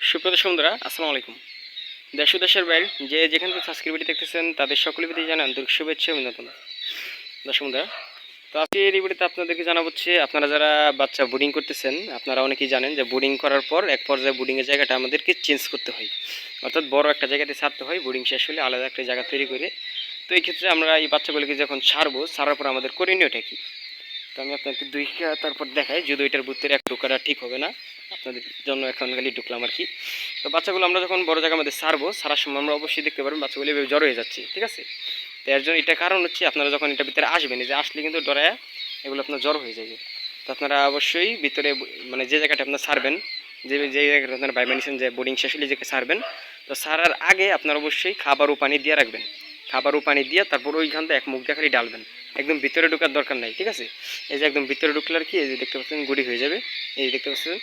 সুপ্রত সুন্দরা আসসালামু আলাইকুম। দেশ ও দেশের বাইরে যে যেখান থেকে সাবস্ক্রাইবটি দেখতেছেন তাদের সকলের প্রতি জানান আন্তরিক শুভেচ্ছা ও অভিনন্দন। দর্শক বন্ধুরা, তো আজকের এই ভিডিওতে আপনাদেরকে জানাবো হচ্ছে আপনারা যারা বাচ্চা বোর্ডিং করতেছেন, আপনারা অনেকেই জানেন যে বোর্ডিং করার পর এক পর্যায়ে বোর্ডিংয়ের জায়গাটা আমাদেরকে চেঞ্জ করতে হয়, অর্থাৎ বড় একটা জায়গাতে ছাড়তে হয়। বোর্ডিং শেষ হলে আলাদা একটা জায়গা তৈরি করে, তো এই ক্ষেত্রে আমরা এই বাচ্চাগুলোকে যখন ছাড়বো, ছাড়ার পর আমাদের করণীয়টা কি, তো আমি আপনাকে দুইটা তারপর দেখাই। যদি ওইটার ভিতরে এক ঢোকাটা ঠিক হবে না, আপনাদের জন্য এখন খালি ঢুকলাম আর কি। তো বাচ্চাগুলো আমরা যখন বড় জায়গার মধ্যে ছাড়বো, ছাড়ার সময় আমরা অবশ্যই দেখতে পারবেন বাচ্চাগুলো এভাবে জ্বর হয়ে যাচ্ছে, ঠিক আছে। তো এর জন্য এটা কারণ হচ্ছে আপনারা যখন এটার ভিতরে আসবেন, যে আসলে কিন্তু ডরায়া এগুলো আপনার জ্বর হয়ে যাবে। তো আপনারা অবশ্যই ভিতরে মানে যে জায়গাটা আপনার ছাড়বেন, যে জায়গাটা আপনার ভাই নিছেন যে বোর্ডিং শেষ হলে যে ছাড়বেন, তো ছাড়ার আগে আপনার অবশ্যই খাবার ও পানি দিয়ে রাখবেন। খাবার ও পানি দিয়ে তারপর ওইখান থেকে এক মুখ দিয়ে খালি ডালবেন, একদম ভিতরে ঢোকার দরকার নাই, ঠিক আছে। এই যে একদম ভিতরে ঢুকলে আর কি, এই যে দেখতে পাচ্ছেন গুড়ি হয়ে যাবে, এই যে দেখতে পাচ্ছেন